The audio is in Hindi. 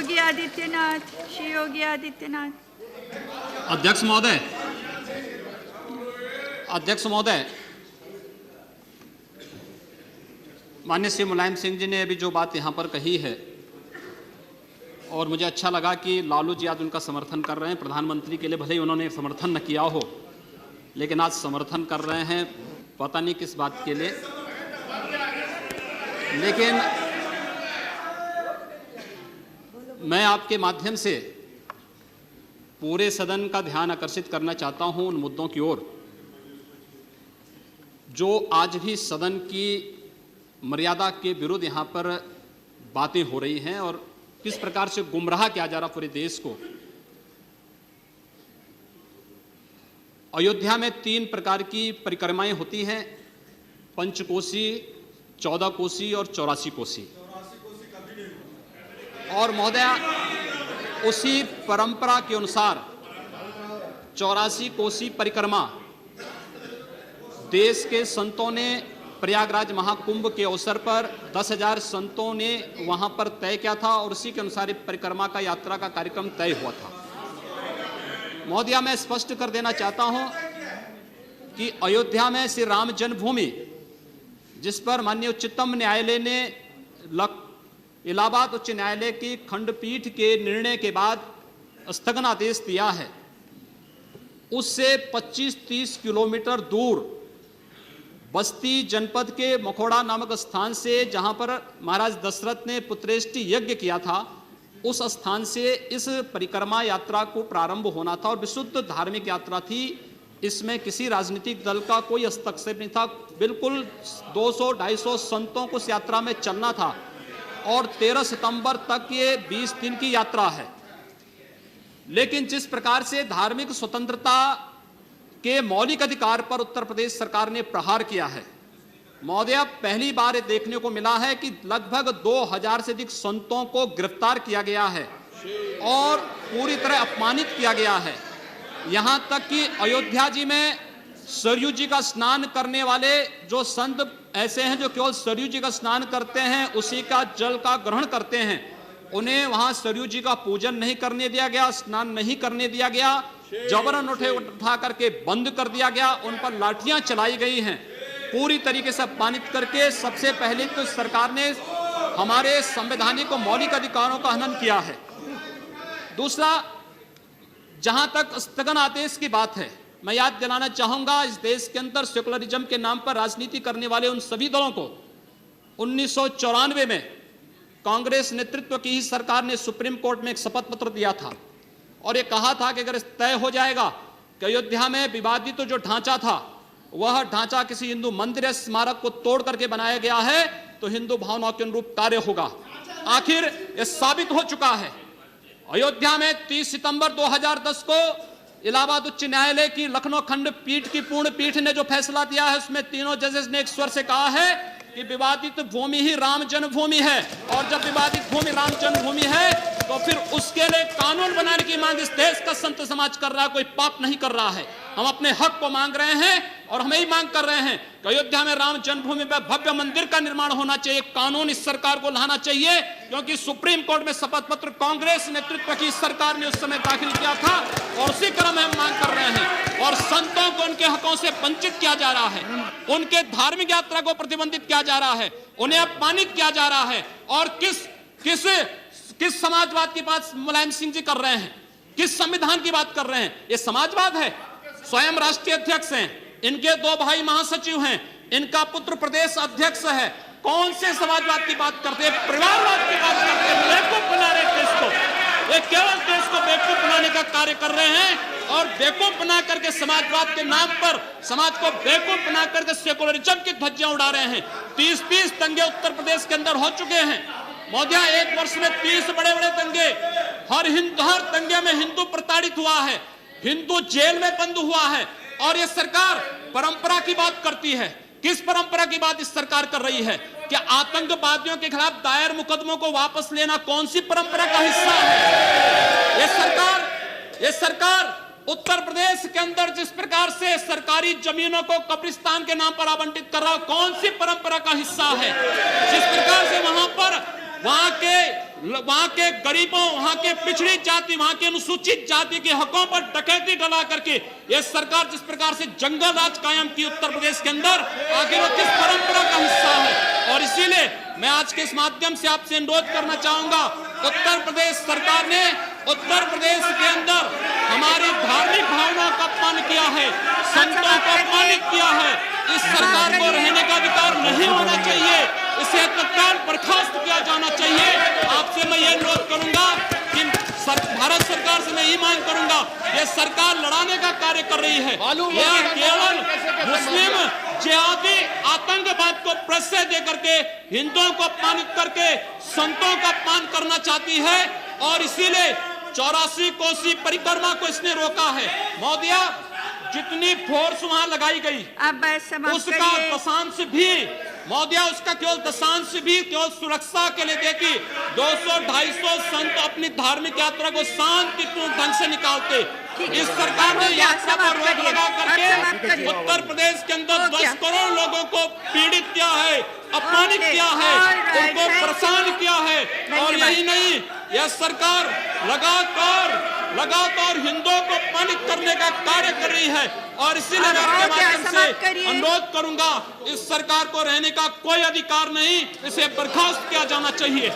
योगी आदित्यनाथ, श्री योगी आदित्यनाथ। अध्यक्ष महोदय, अध्यक्ष महोदय, माननीय श्री मुलायम सिंह जी ने अभी जो बात यहाँ पर कही है और मुझे अच्छा लगा कि लालू जी आज उनका समर्थन कर रहे हैं। प्रधानमंत्री के लिए भले ही उन्होंने समर्थन न किया हो, लेकिन आज समर्थन कर रहे हैं, पता नहीं किस बात के लिए। लेकिन मैं आपके माध्यम से पूरे सदन का ध्यान आकर्षित करना चाहता हूं उन मुद्दों की ओर जो आज भी सदन की मर्यादा के विरुद्ध यहाँ पर बातें हो रही हैं और किस प्रकार से गुमराह किया जा रहा पूरे देश को। अयोध्या में 3 प्रकार की परिक्रमाएं होती हैं, पंचकोसी, 14 कोसी और 84 कोसी। और महोदया, उसी परंपरा के अनुसार 84 कोसी परिक्रमा देश के संतों ने प्रयागराज महाकुंभ के अवसर पर 10,000 संतों ने वहां पर तय किया था और उसी के अनुसार परिक्रमा का यात्रा का कार्यक्रम तय हुआ था। महोदया, मैं स्पष्ट कर देना चाहता हूं कि अयोध्या में श्री राम जन्मभूमि, जिस पर माननीय उच्चतम न्यायालय ने इलाहाबाद उच्च न्यायालय की खंडपीठ के निर्णय के बाद स्थगनादेश दिया है, उससे 25-30 किलोमीटर दूर बस्ती जनपद के मखोड़ा नामक स्थान से, जहां पर महाराज दशरथ ने पुत्रेष्टि यज्ञ किया था, उस स्थान से इस परिक्रमा यात्रा को प्रारंभ होना था और विशुद्ध धार्मिक यात्रा थी। इसमें किसी राजनीतिक दल का कोई हस्तक्षेप नहीं था। बिल्कुल 200-250 संतों को इस यात्रा में चलना था और 13 सितंबर तक ये 20 दिन की यात्रा है। लेकिन जिस प्रकार से धार्मिक स्वतंत्रता के मौलिक अधिकार पर उत्तर प्रदेश सरकार ने प्रहार किया है, महोदय, पहली बार देखने को मिला है कि लगभग 2000 से अधिक संतों को गिरफ्तार किया गया है और पूरी तरह अपमानित किया गया है। यहां तक कि अयोध्या जी में सरयू जी का स्नान करने वाले जो संत ऐसे हैं जो केवल सरयू जी का स्नान करते हैं, उसी का जल का ग्रहण करते हैं, उन्हें वहां सरयू जी का पूजन नहीं करने दिया गया, स्नान नहीं करने दिया गया, जबरन उठा करके बंद कर दिया गया, उन पर लाठियां चलाई गई हैं, पूरी तरीके से अपमानित करके। सबसे पहले तो सरकार ने हमारे संवैधानिक और मौलिक अधिकारों का हनन किया है। दूसरा, जहां तक स्थगन आदेश की बात है, मैं याद दिलाना चाहूंगा, इस देश के अंदर सेकुलरिज्म के नाम पर राजनीति करने वाले उन सभी दलों को 1994 में कांग्रेस नेतृत्व की ही सरकार ने सुप्रीम कोर्ट में एक शपथ पत्र दिया था और ये कहा था कि अगर तय हो जाएगा कि अयोध्या में विवादित जो ढांचा था वह ढांचा किसी हिंदू मंदिर या स्मारक को तोड़ करके बनाया गया है, तो हिंदू भावनाओं के अनुरूप कार्य होगा। आखिर यह साबित हो चुका है। अयोध्या में 30 सितंबर 2010 को इलाहाबाद उच्च न्यायालय की लखनऊ खंडपीठ की पूर्ण पीठ ने जो फैसला दिया है, उसमें तीनों जजेस ने एक स्वर से कहा है कि विवादित भूमि ही राम जन्मभूमि है और जब विवादित भूमि राम जन्मभूमि है तो फिर उसके लिए कानून बनाने की मांग इस देश का संत समाज कर रहा है, कोई पाप नहीं कर रहा है। हम अपने हक को मांग रहे हैं और हम यही मांग कर रहे हैं कि अयोध्या में राम जन्मभूमि पर भव्य मंदिर का निर्माण होना चाहिए, कानून इस सरकार को लाना चाहिए, क्योंकि सुप्रीम कोर्ट में शपथ पत्र कांग्रेस नेतृत्व की सरकार ने उस समय दाखिल किया था और उसी क्रम में हम मांग कर रहे हैं। और संतों को उनके हकों से वंचित किया जा रहा है, उनके धार्मिक यात्रा को प्रतिबंधित किया जा रहा है, उन्हें अपमानित किया जा रहा है। और किस समाजवाद की बात मुलायम सिंह जी कर रहे हैं, किस संविधान की बात कर रहे हैं? ये समाजवाद है। स्वयं राष्ट्रीय अध्यक्ष हैं, इनके 2 भाई महासचिव हैं, इनका पुत्र प्रदेश अध्यक्ष है। कौन से समाजवाद की बात करते हैं? परिवारवाद की बात करते हैं। बेवकूफ बना रहे देश को, ये केवल देश को बेवकूफ बनाने का कार्य कर रहे हैं और बेवकूफ बना करके समाजवाद के नाम पर समाज को बेवकूफ बना करके सेकुलरिज्म की ध्वजियां उड़ा रहे हैं। 30 दंगे उत्तर प्रदेश के अंदर हो चुके हैं महोदय, 1 वर्ष में 30 बड़े-बड़े दंगे। हर दंगे में हिंदू प्रताड़ित हुआ है, हिंदू जेल में बंद हुआ है और ये सरकार परंपरा की बात करती है। किस परंपरा की बात इस सरकार कर रही है? कि आतंकवादियों के खिलाफ दायर मुकदमों को वापस लेना कौन सी परंपरा का हिस्सा है? ये सरकार उत्तर प्रदेश के अंदर जिस प्रकार से सरकारी जमीनों को कब्रिस्तान के नाम पर आवंटित कर रहा है, कौन सी परंपरा का हिस्सा है? जिस प्रकार से वहां के वहां के गरीबों, वहां के पिछड़ी जाति, वहां के अनुसूचित जाति के हकों पर डकैती डला करके यह सरकार जिस प्रकार से जंगल राज कायम की उत्तर प्रदेश के अंदर, आखिर वो किस परंपरा का हिस्सा है। और इसीलिए मैं आज के इस माध्यम से आपसे अनुरोध करना चाहूंगा, उत्तर प्रदेश सरकार ने उत्तर प्रदेश के अंदर हमारी धार्मिक भावनाओं का अपमान किया है, संतों को अपमानित किया है। इस सरकार को रहने का अधिकार नहीं होना चाहिए, इसे तत्काल बर्खास्त किया जाना चाहिए। आपसे मैं ये अनुरोध करूंगा कि भारत सरकार से मैं ये मांग करूंगा, ये सरकार लड़ाने का कार्य कर रही है, यह केवल मुस्लिम जिहादी आतंकवाद को प्रश्रय दे करके हिंदुओं को अपमानित करके संतों का अपमान करना चाहती है। और इसीलिए 84 कोसी परिक्रमा को इसने रोका है। महोदया, जितनी फोर्स वहां लगाई गई उसका दशांश भी, महोदया, उसका केवल दशांश भी केवल सुरक्षा के लिए देखी 200-250 संत अपनी धार्मिक यात्रा को शांतिपूर्ण ढंग से निकालते। इस सरकार ने यात्रा पर रोक लगा करके उत्तर प्रदेश के अंदर 10 करोड़ लोगों को पीड़ित किया है, अपमानित किया है, उनको परेशान किया है। और यही नहीं, यह सरकार लगातार हिंदुओं को अपमानित करने का कार्य कर रही है। और इसीलिए मैं आपके माध्यम से अनुरोध करूंगा, इस सरकार को रहने का कोई अधिकार नहीं, इसे बर्खास्त किया जाना चाहिए।